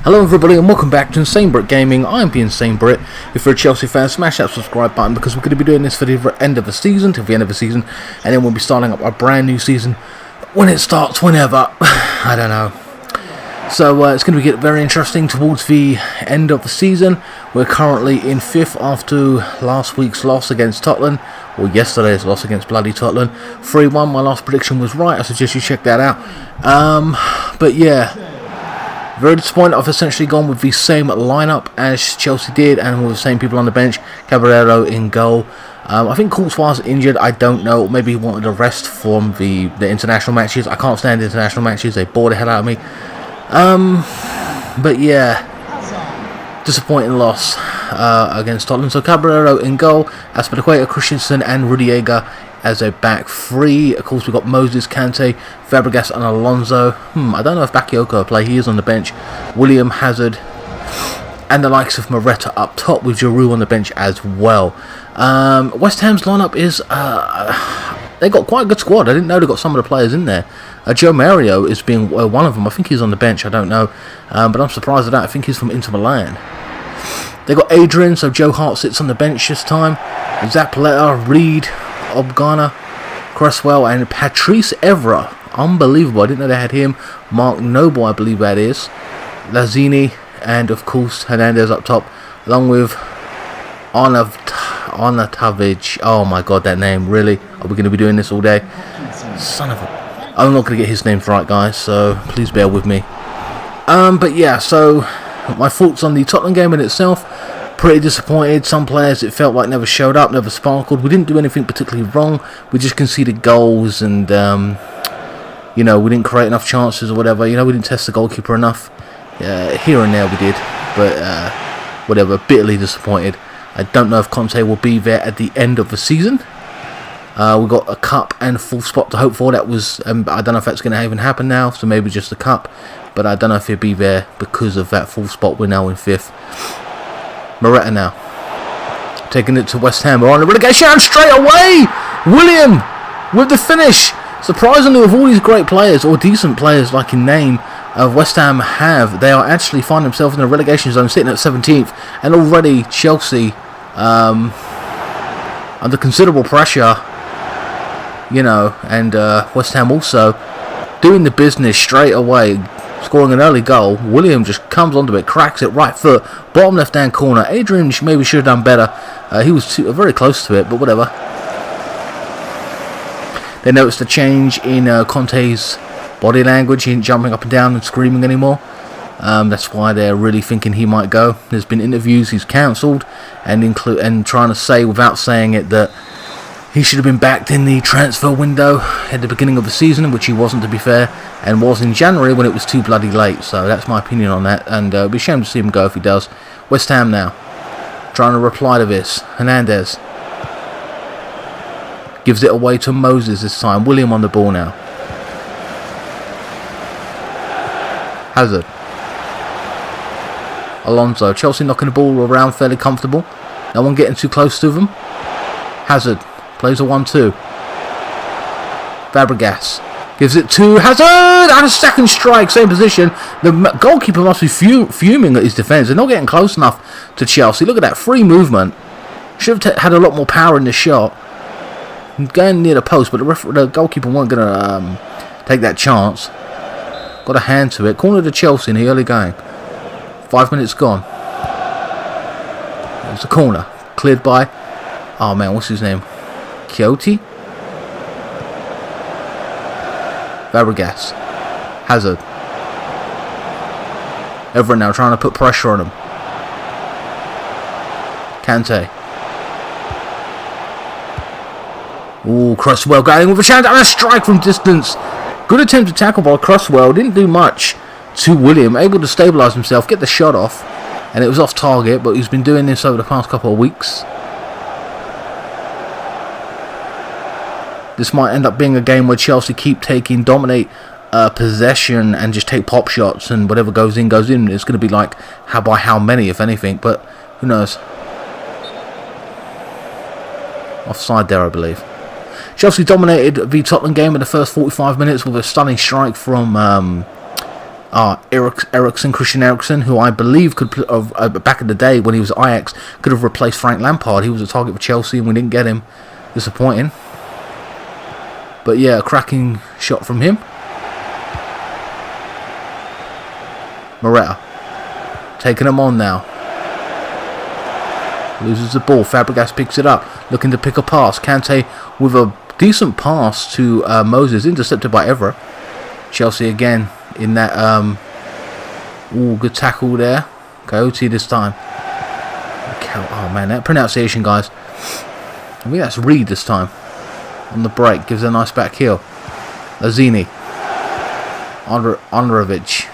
Hello everybody and welcome back to INSANEBRIT Gaming. I'm the INSANEBRIT. If you're a Chelsea fan, smash that subscribe button because we're going to be doing this for the end of the season, till the end of the season, and then we'll be starting up a brand new season when it starts, whenever. I don't know. So it's going to get very interesting towards the end of the season. We're currently in 5th after last week's loss against Tottenham, or yesterday's loss against bloody Tottenham. 3-1, my last prediction was right. I suggest you check that out. But yeah. Very disappointed. I've essentially gone with the same lineup as Chelsea did, and with the same people on the bench. Caballero in goal. I think Courtois injured. I don't know. Maybe he wanted a rest from the international matches. I can't stand international matches. They bore the hell out of me. But yeah, disappointing loss against Tottenham. So Caballero in goal, Azpilicueta, Christensen, and Rudiger as a back three. Of course, we've got Moses, Kante, Fabregas, and Alonso. I don't know if Bakayoko will play. He is on the bench. William, Hazard, and the likes of Moreta up top, with Giroud on the bench as well. West Ham's lineup is they got quite a good squad. I didn't know they got some of the players in there. Joe Mario is being one of them. I think he's on the bench. I don't know, but I'm surprised at that. I think he's from Inter Milan. They got Adrian, so Joe Hart sits on the bench this time. Zappaleta, Reed, Obgana, Cresswell, and Patrice Evra. Unbelievable. I didn't know they had him. Mark Noble, I believe that is. Lazzini, and of course Hernandez up top, along with Arnautovic. Oh my god, that name. Really? Are we going to be doing this all day? Son of a... I'm not going to get his names right, guys, so please bear with me. But yeah, so my thoughts on the Tottenham game in itself. Pretty disappointed. Some players, it felt like, never showed up, never sparkled. We didn't do anything particularly wrong. We just conceded goals, and you know, we didn't create enough chances or whatever. You know, we didn't test the goalkeeper enough. Here and there we did, but whatever. Bitterly disappointed. I don't know if Conte will be there at the end of the season. We've got a cup and a full spot to hope for. That was I don't know if that's going to even happen now, so maybe just the cup, but I don't know if he'll be there because of that full spot. We're now in 5th. Moreta now taking it to West Ham. We're on the relegation straight away. William with the finish. Surprisingly, with all these great players, or decent players like in name, of West Ham have, they are actually find themselves in the relegation zone, sitting at 17th, and already Chelsea under considerable pressure, you know, and West Ham also doing the business straight away, scoring an early goal. William just comes onto it, cracks it, right foot, bottom left hand corner. Adrian maybe should have done better. He was very close to it, but whatever. They noticed a change in Conte's body language. He ain't jumping up and down and screaming anymore. That's why they're really thinking he might go. There's been interviews he's cancelled, and trying to say without saying it that he should have been backed in the transfer window at the beginning of the season, which he wasn't, to be fair, and was in January when it was too bloody late. So that's my opinion on that, and it'd be a shame to see him go if he does. West Ham now trying to reply to this. Hernandez gives it away to Moses this time. William on the ball now. Hazard. Alonso. Chelsea knocking the ball around fairly comfortable. No one getting too close to them. Hazard plays a 1-2. Fabregas gives it to Hazard, and a second strike, same position. The goalkeeper must be fuming at his defence. They're not getting close enough to Chelsea. Look at that free movement. Should have had a lot more power in the shot. Going near the post, but the goalkeeper weren't going to take that chance. Got a hand to it. Corner to Chelsea in the early going. 5 minutes gone. It's a corner. Cleared by... oh man, what's his name? Kyoto? Fabregas. Hazard. Evra now trying to put pressure on him. Kante. Ooh, Cresswell going with a chance and a strike from distance. Good attempt to tackle by Cresswell. Didn't do much to William. Able to stabilise himself, get the shot off. And it was off target, but he's been doing this over the past couple of weeks. This might end up being a game where Chelsea dominate possession and just take pop shots, and whatever goes in, goes in. It's going to be like by how many, if anything, but who knows. Offside there, I believe. Chelsea dominated the Tottenham game in the first 45 minutes with a stunning strike from Christian Eriksen, who I believe could, back in the day when he was at Ajax, could have replaced Frank Lampard. He was a target for Chelsea and we didn't get him. Disappointing. But yeah, a cracking shot from him. Moretta taking him on now. Loses the ball. Fabregas picks it up, looking to pick a pass. Kante with a decent pass to Moses, intercepted by Evra. Chelsea again in that good tackle there. Coyote this time. Oh man, that pronunciation, guys. I think that's Reed this time. On the break, gives a nice back heel. Lazini. Androvic.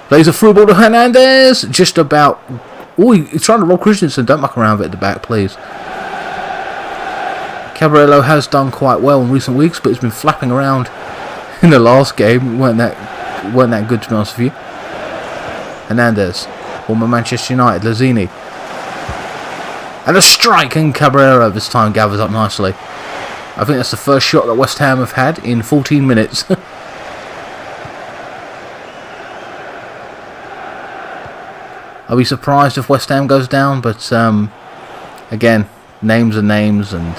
Plays a through ball to Hernandez. Just about. Oh, he's trying to roll Christensen. Don't muck around with it at the back, please. Caballero has done quite well in recent weeks, but he's been flapping around in the last game. It weren't that good, to be honest with you. Hernandez. Former Manchester United. Lazini. And a strike, and Caballero this time gathers up nicely. I think that's the first shot that West Ham have had in 14 minutes. I'll be surprised if West Ham goes down, but again, names are names, and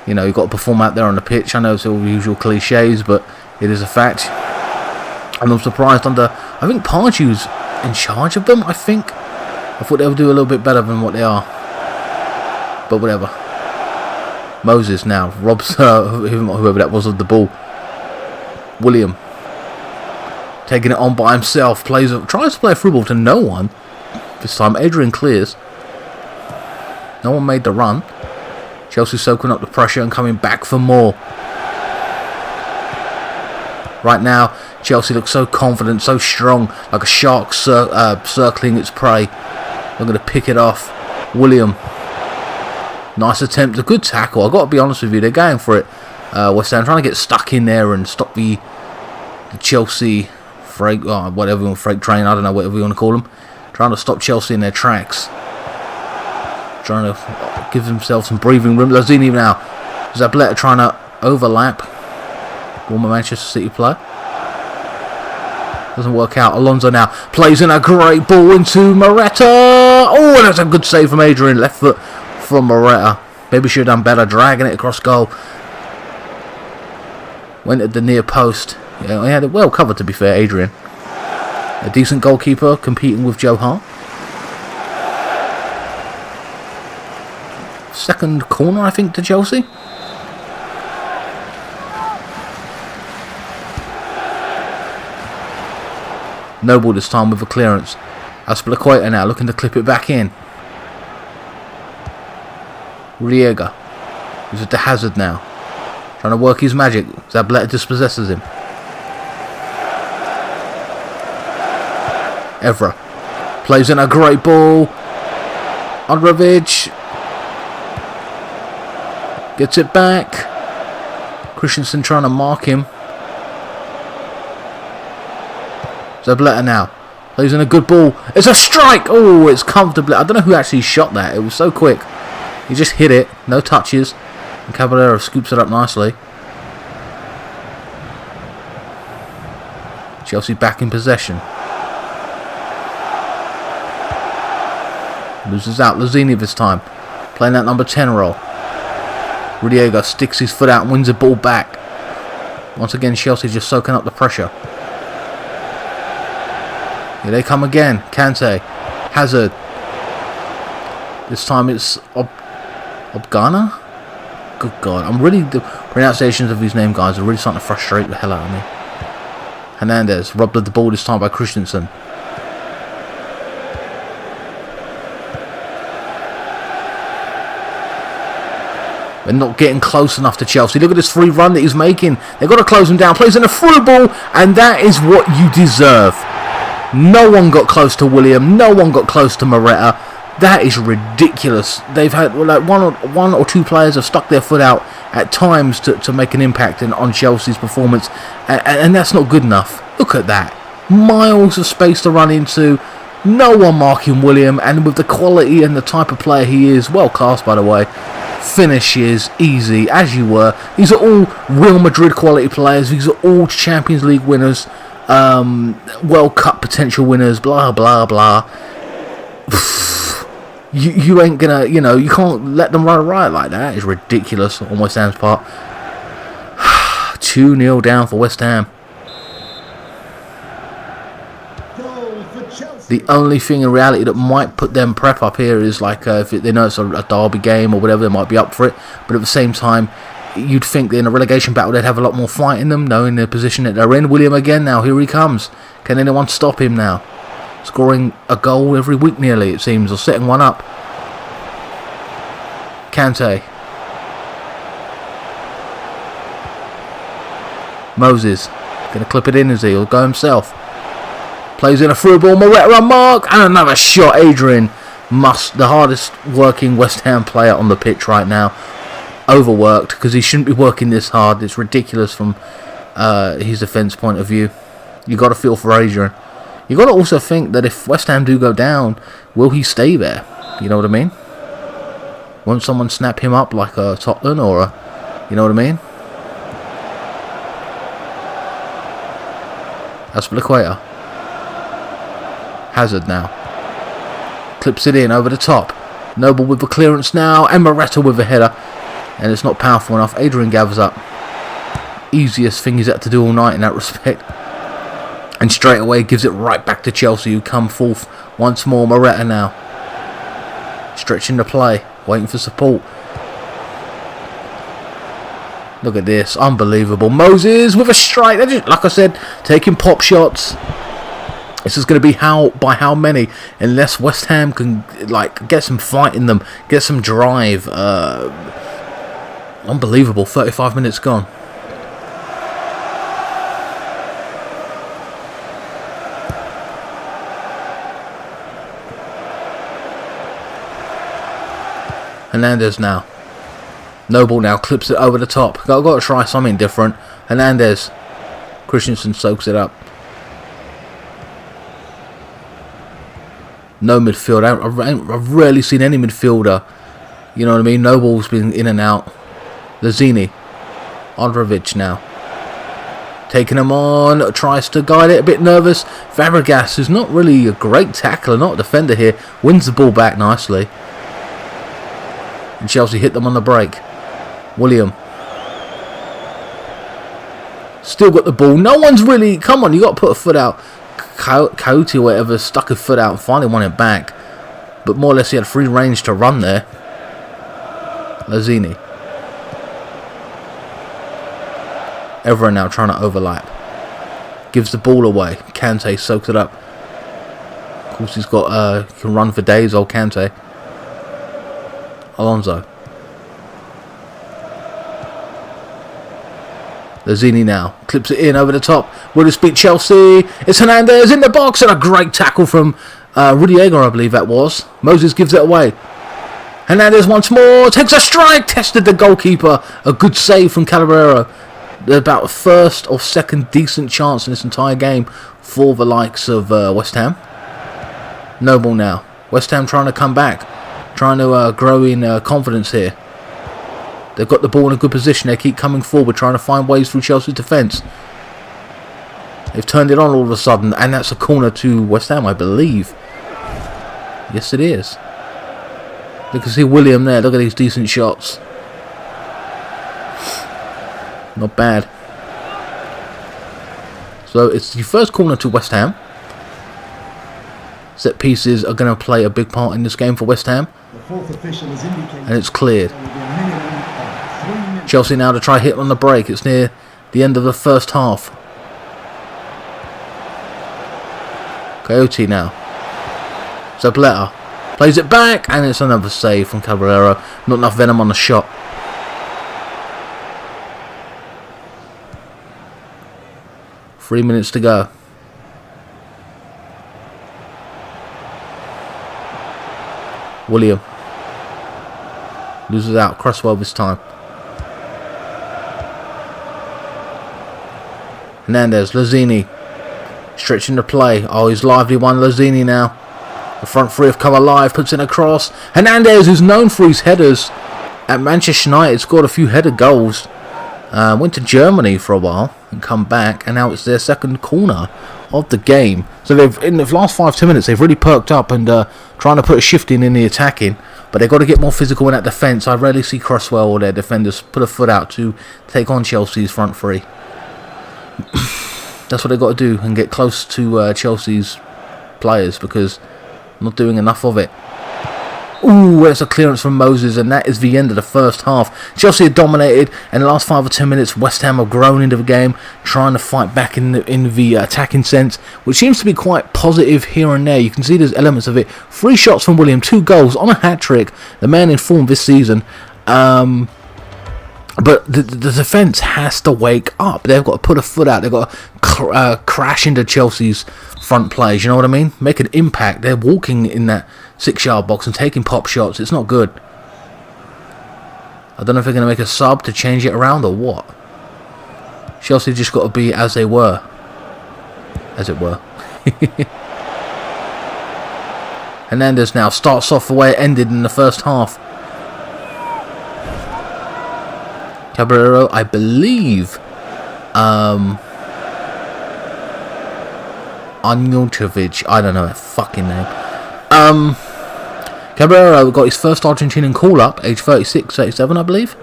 you know, you've got to perform out there on the pitch. I know it's all the usual cliches, but it is a fact. And I'm surprised under, I think Pardew's in charge of them, I thought they would do a little bit better than what they are. But whatever. Moses now robs whoever that was of the ball. William taking it on by himself, tries to play a through ball to no one. This time Adrian clears. No one made the run. Chelsea soaking up the pressure and coming back for more. Right now Chelsea looks so confident, so strong, like a shark circling its prey. They're going to pick it off. William. Nice attempt, a good tackle. I've got to be honest with you, they're going for it. West Ham trying to get stuck in there and stop the Chelsea freight, whatever, freight train, I don't know, whatever you want to call them. Trying to stop Chelsea in their tracks. Trying to give themselves some breathing room. Lazini now. Zabaleta trying to overlap. Former Manchester City player. Doesn't work out. Alonso now plays in a great ball into Moretta. Oh, that's a good save from Adrian. Left foot from Moretta. Maybe should have done better dragging it across goal. Went at the near post. Yeah, he had it well covered, to be fair, Adrian. A decent goalkeeper competing with Joe Hart. Second corner, I think, to Chelsea. Noble this time with a clearance. Aspilicueta now looking to clip it back in. Riega. He's at the Hazard now. Trying to work his magic. Zabaleta dispossesses him. Evra. Plays in a great ball. Androvic. Gets it back. Christensen trying to mark him. Zabaleta now. Plays in a good ball. It's a strike! Oh, it's comfortably. I don't know who actually shot that. It was so quick. He just hit it. No touches. And Caballero scoops it up nicely. Chelsea back in possession. Loses out. Lazini this time. Playing that number 10 role. Riega sticks his foot out and wins the ball back. Once again, Chelsea just soaking up the pressure. Here they come again. Kante. Hazard. This time it's Obgana? Good God. The pronunciations of these name guys are really starting to frustrate the hell out of me. Hernandez. Robbed of the ball this time by Christensen. They're not getting close enough to Chelsea. Look at this free run that he's making. They've got to close him down. Plays in a through ball, and that is what you deserve. No one got close to William. No one got close to Moretta. That is ridiculous. They've had like one or two players have stuck their foot out at times to make an impact on Chelsea's performance, and that's not good enough. Look at that. Miles of space to run into. No one marking William, and with the quality and the type of player he is, well cast by the way, finishes, easy, as you were. These are all Real Madrid quality players. These are all Champions League winners, World Cup potential winners, blah, blah, blah. You ain't gonna, you can't let them run riot like that. It's ridiculous on West Ham's part. 2-0 down for West Ham. The only thing in reality that might put them prep up here is like if they know it's a derby game or whatever, they might be up for it. But at the same time, you'd think that in a relegation battle they'd have a lot more fight in them, knowing the position that they're in. William again now, here he comes. Can anyone stop him now? Scoring a goal every week nearly, it seems, or setting one up. Kante. Moses. Going to clip it in, is he? He'll go himself. Plays in a through ball, Moretta on mark, and another shot. Adrian Must, the hardest working West Ham player on the pitch right now. Overworked, because he shouldn't be working this hard. It's ridiculous from his defence point of view. You got to feel for Adrian. You got to also think that if West Ham do go down, will he stay there? You know what I mean? Won't someone snap him up like a Tottenham or a, you know what I mean? Aspilicueta. Hazard now. Clips it in over the top. Noble with the clearance now. And Moretta with the header. And it's not powerful enough. Adrian gathers up. Easiest thing he's had to do all night in that respect. And straight away gives it right back to Chelsea, who come forth once more. Moretta now. Stretching the play. Waiting for support. Look at this. Unbelievable. Moses with a strike. They're just, like I said, taking pop shots. This is going to be by how many, unless West Ham can get some fight in them, get some drive. Unbelievable. 35 minutes gone. Hernandez now. Noble now clips it over the top. Got to try something different. Hernandez. Christensen soaks it up. No midfield. I've rarely seen any midfielder. You know what I mean? Noble's been in and out. Lazini. Androvic now. Taking him on. Tries to guide it. A bit nervous. Fabregas, who's not really a great tackler, not a defender here, wins the ball back nicely. And Chelsea hit them on the break. William. Still got the ball. No one's really... Come on, you got to put a foot out. Coyote or whatever stuck his foot out and finally won it back, but more or less he had free range to run there. Lazini. Everyone now trying to overlap. Gives the ball away. Kante soaks it up. Of course he's got can run for days, old Kante. Alonso. Lazini now. Clips it in over the top. Will it beat Chelsea? It's Hernandez in the box. And a great tackle from Rudiger, I believe that was. Moses gives it away. Hernandez once more. Takes a strike. Tested the goalkeeper. A good save from Calabero. About a first or second decent chance in this entire game for the likes of West Ham. Noble now. West Ham trying to come back. Trying to grow in confidence here. They've got the ball in a good position. They keep coming forward, trying to find ways through Chelsea's defence. They've turned it on all of a sudden, and that's a corner to West Ham, I believe. Yes, it is. Look, see William there. Look at these decent shots. Not bad. So it's the first corner to West Ham. Set pieces are going to play a big part in this game for West Ham. The fourth official has indicated, and it's cleared. Chelsea now to try hit on the break. It's near the end of the first half. Coyote now. Zabaleta plays it back, and it's another save from Caballero. Not enough venom on the shot. Three minutes to go. William loses out. Cresswell this time. Hernandez, Lazini, stretching the play. Oh, he's lively one. Lazini now. The front three have come alive. Puts in a cross. Hernandez, who's known for his headers. at Manchester United, scored a few header goals. Went to Germany for a while and come back, and now it's their second corner of the game. So they've, in the last 5-10 minutes, they've really perked up and trying to put a shift in the attacking. But they've got to get more physical in that defence. I rarely see Cresswell or their defenders put a foot out to take on Chelsea's front three. That's what they've got to do, and get close to Chelsea's players, because I'm not doing enough of it. Ooh, there's a clearance from Moses, and that is the end of the first half. Chelsea had dominated, and the last 5 or 10 minutes, West Ham have grown into the game, trying to fight back in the attacking sense, which seems to be quite positive here and there. You can see there's elements of it. 3 shots from William, 2 goals on a hat-trick, the man in form this season. But the defence has to wake up. They've got to put a foot out. They've got to crash into Chelsea's front players. You know what I mean? Make an impact. They're walking in that 6-yard box and taking pop shots. It's not good. I don't know if they're going to make a sub to change it around or what. Chelsea just got to be as they were. As it were. Hernandez now starts off the way it ended in the first half. Caballero, I believe, Anjovic, I don't know that fucking name. Caballero got his first Argentinian call-up, age 36, 37, I believe,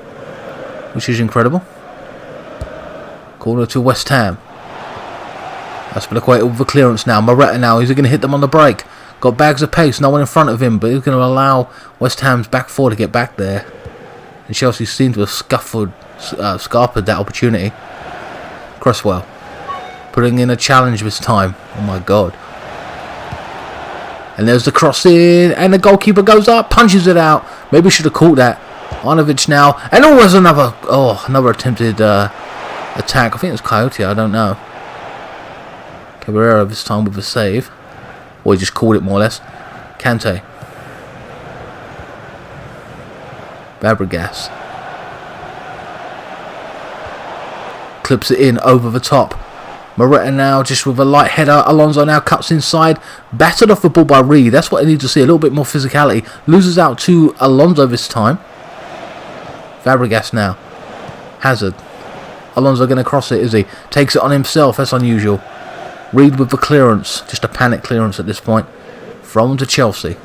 which is incredible. Corner to West Ham. That's been equated with the clearance now. Moretta now, he's going to hit them on the break. Got bags of pace, no one in front of him, but he's going to allow West Ham's back four to get back there. And Chelsea seem to have scarpered that opportunity. Cresswell putting in a challenge this time. Oh my god. And there's the cross in, and the goalkeeper goes up, punches it out. Maybe should have caught that. Arnovic now, and always another attempted attack. I think it was Coyote, I don't know. Caballero this time with a save. Or he just called it more or less. Kante. Fabregas. Clips it in over the top. Moretta now just with a light header. Alonso now cuts inside. Battered off the ball by Reed. That's what I need to see. A little bit more physicality. Loses out to Alonso this time. Fabregas now. Hazard. Alonso going to cross it, is he? Takes it on himself. That's unusual. Reed with the clearance. Just a panic clearance at this point. Thrown to Chelsea.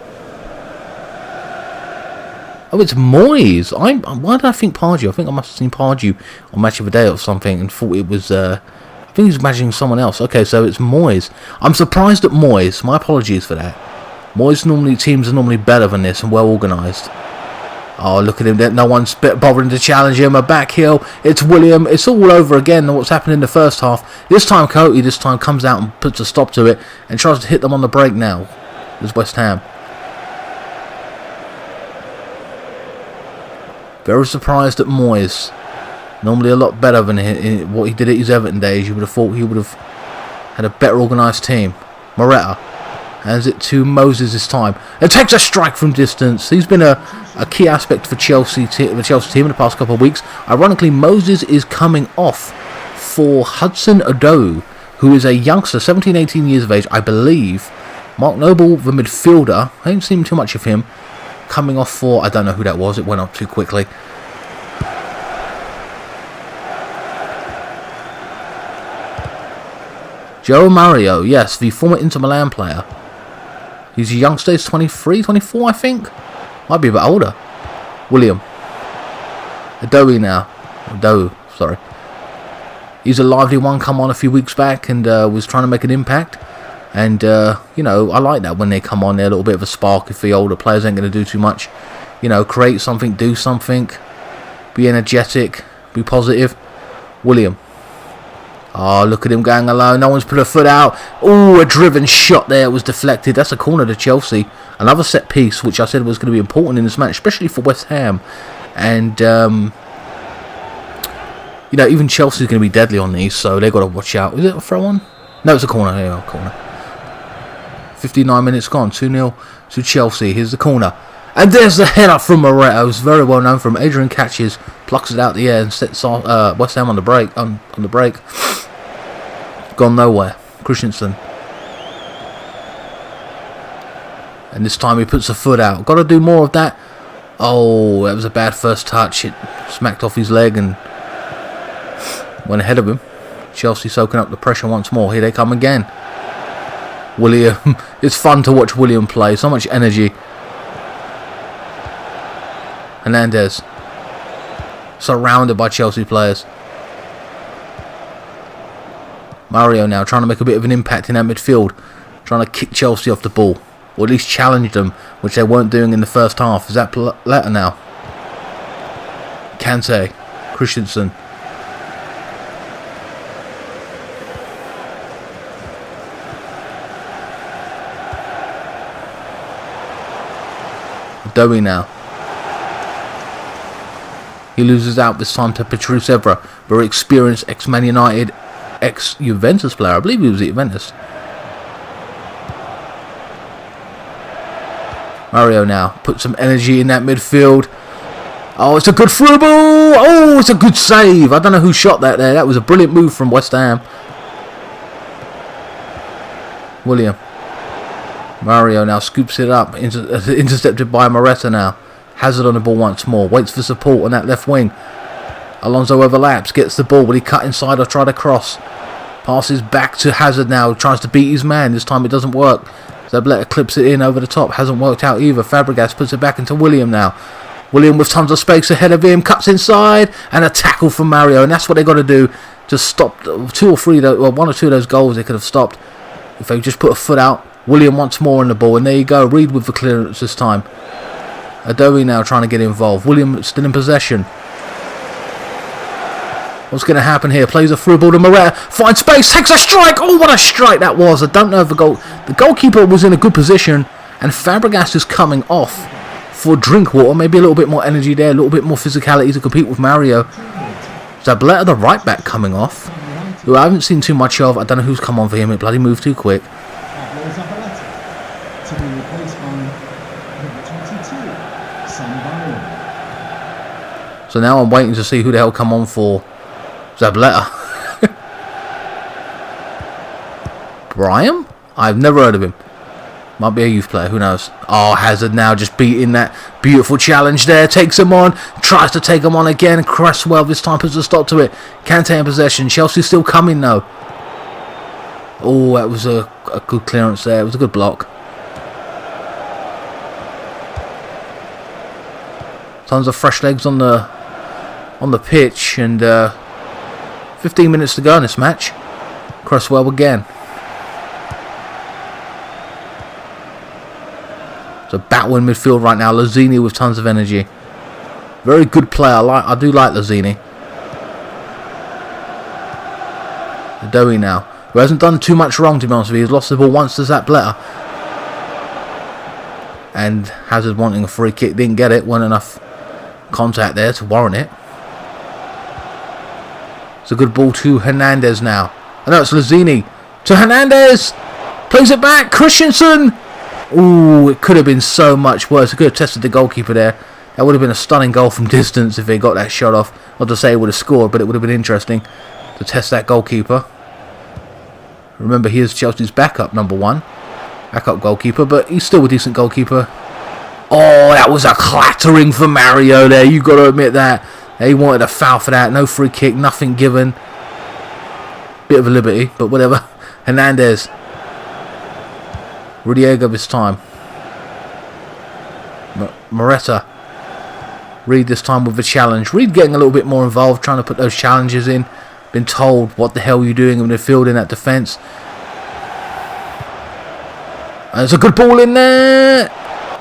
Oh, it's Moyes. Why did I think Pardew? I think I must have seen Pardew on Match of the Day or something and thought it was... I think he was imagining someone else. Okay, so it's Moyes. I'm surprised at Moyes. My apologies for that. Moyes teams are normally better than this and well organised. Oh, look at him. No one's bothering to challenge him. A back heel. It's William. It's all over again than what's happened in the first half. This time, Coyote comes out and puts a stop to it and tries to hit them on the break now. There's West Ham. Very surprised at Moyes. Normally a lot better than what he did at his Everton days. You would have thought he would have had a better organised team. Moretta hands it to Moses this time. It takes a strike from distance. He's been a key aspect for the Chelsea team in the past couple of weeks. Ironically, Moses is coming off for Hudson-Odoi, who is a youngster, 17-18 years of age, I believe. Mark Noble, the midfielder. I haven't seen too much of him. Coming off for, I don't know who that was. It went up too quickly. Joe Mario, yes, the former Inter Milan player. He's a youngster, he's 23, 24, I think. Might be a bit older. William. Odoi now. Odoi, sorry. He's a lively one, come on a few weeks back and was trying to make an impact. And, you know, I like that when they come on, they're a little bit of a spark if the older players ain't going to do too much. You know, create something, do something, be energetic, be positive. William. Oh, look at him going alone. No one's put a foot out. Oh, a driven shot there. It was deflected. That's a corner to Chelsea. Another set piece, which I said was going to be important in this match, especially for West Ham. And, you know, even Chelsea's going to be deadly on these, so they've got to watch out. Is it a throw-on? No, it's a corner. There you go, corner. 59 minutes gone. 2-0 to Chelsea. Here's the corner. And there's the header from Moretta. Who's very well known from Adrian catches, plucks it out the air and sets West Ham on the break. Gone nowhere. Christensen. And this time he puts a foot out. Got to do more of that. Oh, that was a bad first touch. It smacked off his leg and went ahead of him. Chelsea soaking up the pressure once more. Here they come again. William. It's fun to watch William play. So much energy. Hernandez. Surrounded by Chelsea players. Mario now trying to make a bit of an impact in that midfield. Trying to kick Chelsea off the ball. Or at least challenge them, which they weren't doing in the first half. Is that Letter now? Kante. Christensen. Dowie now. He loses out this time to Patrice Evra, very experienced ex-Man United, ex-Juventus player. I believe he was at Juventus. Mario now put some energy in that midfield. Oh, it's a good through ball. Oh, it's a good save. I don't know who shot that there. That was a brilliant move from West Ham. William. Mario now scoops it up, intercepted by Moreta now. Hazard on the ball once more, waits for support on that left wing. Alonso overlaps, gets the ball, will he cut inside or try to cross? Passes back to Hazard now, tries to beat his man, this time it doesn't work. Zabaleta clips it in over the top, hasn't worked out either. Fabregas puts it back into William now. William with tons of space ahead of him, cuts inside, and a tackle from Mario, and that's what they got to do to stop one or two of those goals they could have stopped if they just put a foot out. William once more on the ball, and there you go. Reed with the clearance this time. Adowie now trying to get involved. William still in possession. What's going to happen here? Plays a through ball to Moreta. Finds space. Takes a strike. Oh, what a strike that was. I don't know if the goalkeeper was in a good position, and Fabregas is coming off for Drinkwater. Maybe a little bit more energy there. A little bit more physicality to compete with Mario. Zabaleta, the right back, coming off, who I haven't seen too much of. I don't know who's come on for him. It bloody moved too quick. To be replaced by number 22, so now I'm waiting to see who the hell come on for Zabaleta. Brian? I've never heard of him. Might be a youth player, who knows. Oh, Hazard now just beating that beautiful challenge there. Takes him on, tries to take him on again. Cresswell this time puts a stop to it. Kante in possession. Chelsea still coming though. Oh, that was a good clearance there. It was a good block. Tons of fresh legs on the pitch, and 15 minutes to go in this match. Cresswell again. It's a battling midfield right now. Lazzini with tons of energy. Very good player. I do like Lazzini. Adowie now, who hasn't done too much wrong, to be honest with you. He's lost the ball once to Zabaleta. And Hazard wanting a free kick, didn't get it. Wasn't enough contact there to warrant it. It's a good ball to Hernandez now. I know it's Lazzini. To Hernandez! Plays it back. Christensen! Ooh, it could have been so much worse. It could have tested the goalkeeper there. That would have been a stunning goal from distance if they got that shot off. Not to say he would have scored, but it would have been interesting to test that goalkeeper. Remember, he is Chelsea's backup number one. Backup goalkeeper, but he's still a decent goalkeeper. Oh, that was a clattering for Mario there. You've got to admit that. He wanted a foul for that. No free kick, nothing given. Bit of a liberty, but whatever. Hernandez. Rudiego this time. Moreta. Reed this time with the challenge. Reed getting a little bit more involved, trying to put those challenges in. Been told, what the hell are you doing in the field in that defence? And there's a good ball in there.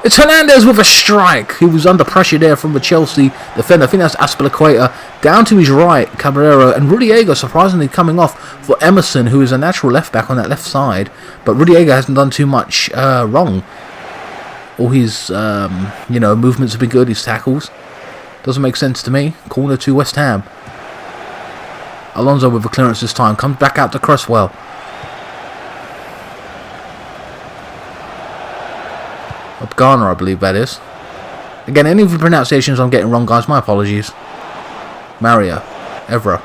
It's Hernandez with a strike. He was under pressure there from the Chelsea defender. I think that's Aspilicueta. Down to his right, Caballero. And Rudiego surprisingly coming off for Emerson, who is a natural left back on that left side. But Rudiego hasn't done too much wrong. All his movements have been good. His tackles. Doesn't make sense to me. Corner to West Ham. Alonso with the clearance this time. Comes back out to Cresswell. Ghana, I believe that is. Again, any of the pronunciations I'm getting wrong, guys, my apologies. Mario. Evra.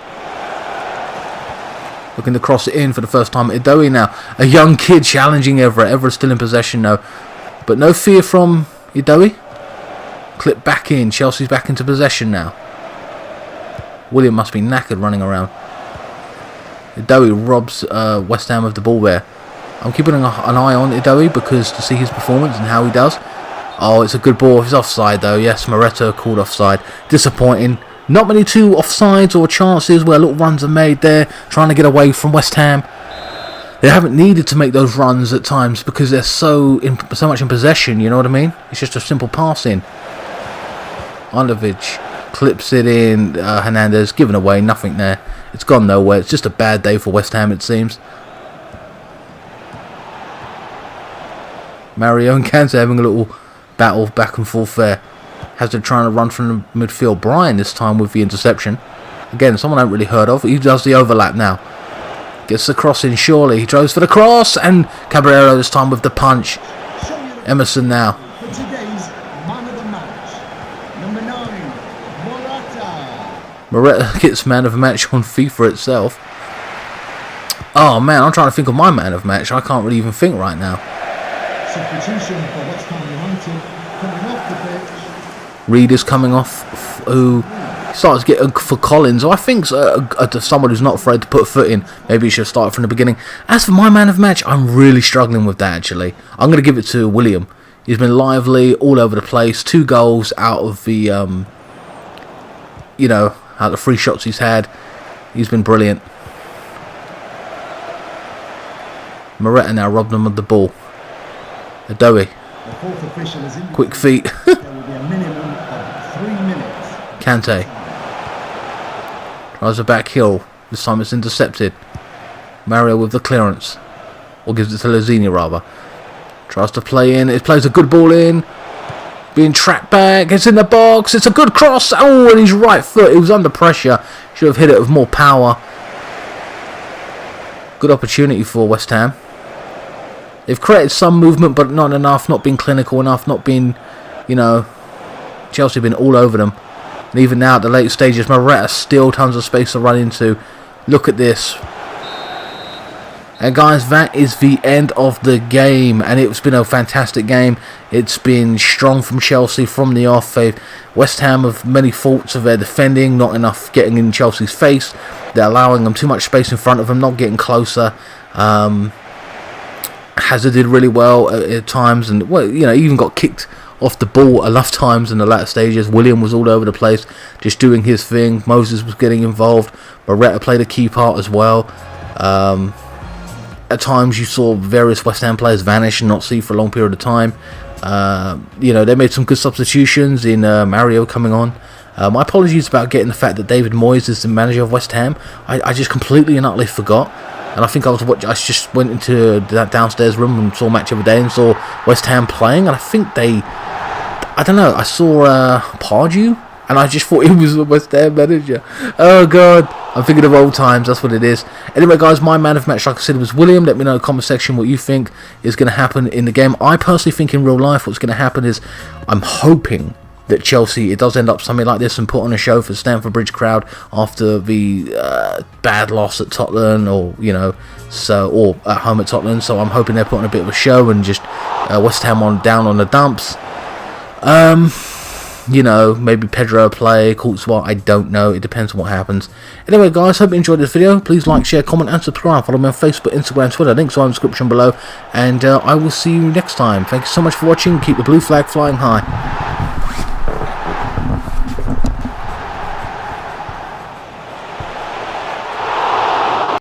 Looking to cross it in for the first time. Adowie now. A young kid challenging Evra. Evra's still in possession now. But no fear from Adowie. Clip back in. Chelsea's back into possession now. William must be knackered running around. Idoie robs West Ham of the ball there. I'm keeping an eye on Idoie because to see his performance and how he does. Oh, it's a good ball. It's offside though. Yes, Moreta called offside. Disappointing. Not many two offsides or chances where little runs are made there, trying to get away from West Ham. They haven't needed to make those runs at times because they're so much in possession, you know what I mean? It's just a simple pass in. Arlovic clips it in. Hernandez given away, nothing there. It's gone nowhere. It's just a bad day for West Ham, it seems. Mario and Kante having a little battle back and forth there. Hazard trying to run from the midfield. Brian this time with the interception. Again, someone I haven't really heard of. He does the overlap now. Gets the cross in, surely. He throws for the cross. And Caballero this time with the punch. Emerson now. Today's man of the match, number 9, Morata. Moreta gets man of the match on FIFA itself. Oh man, I'm trying to think of my man of the match. I can't really even think right now. Substitution for West Ham United coming off the pitch. Reed is coming off, who starts getting for Collins, who I think someone who's not afraid to put a foot in. Maybe he should start from the beginning. As for my man of match, I'm really struggling with that actually. I'm going to give it to William. He's been lively, all over the place. 2 goals out of the, out of the 3 shots he's had. He's been brilliant. Moreta now robbed them of the ball. Idoie. Quick feet. There will be a minimum of 3 minutes. Kante. Tries a back heel. This time it's intercepted. Mario with the clearance. Or gives it to Lazzini rather. Tries to play in. It plays a good ball in. Being tracked back. It's in the box. It's a good cross. Oh, and his right foot. He was under pressure. Should have hit it with more power. Good opportunity for West Ham. They've created some movement, but not enough. Not been clinical enough. Not been, Chelsea been all over them. And even now at the late stages, Moreta still tons of space to run into. Look at this. And guys, that is the end of the game. And it's been a fantastic game. It's been strong from Chelsea from the off. West Ham have many faults of their defending. Not enough getting in Chelsea's face. They're allowing them too much space in front of them. Not getting closer. Hazard did really well at times. And, he even got kicked off the ball enough times in the latter stages. William was all over the place, just doing his thing. Moses was getting involved. Moreta played a key part as well. At times you saw various West Ham players vanish and not see for a long period of time. They made some good substitutions in Mario coming on. My apologies about getting the fact that David Moyes is the manager of West Ham. I just completely and utterly forgot. And I think I just went into that downstairs room and saw a match the other day and saw West Ham playing. And I think I saw Pardew. And I just thought he was the West Ham manager. Oh, God. I'm thinking of old times. That's what it is. Anyway, guys, my man of match, like I said, was William. Let me know in the comment section what you think is going to happen in the game. I personally think in real life what's going to happen is I'm hoping that Chelsea, it does end up something like this and put on a show for the Stamford Bridge crowd after the bad loss at Tottenham or at home at Tottenham. So I'm hoping they're putting a bit of a show and just West Ham down on the dumps. Maybe Pedro play, Courtois, I don't know. It depends on what happens. Anyway, guys, hope you enjoyed this video. Please like, share, comment, and subscribe. Follow me on Facebook, Instagram, Twitter. Links are in the description below. And I will see you next time. Thank you so much for watching. Keep the blue flag flying high.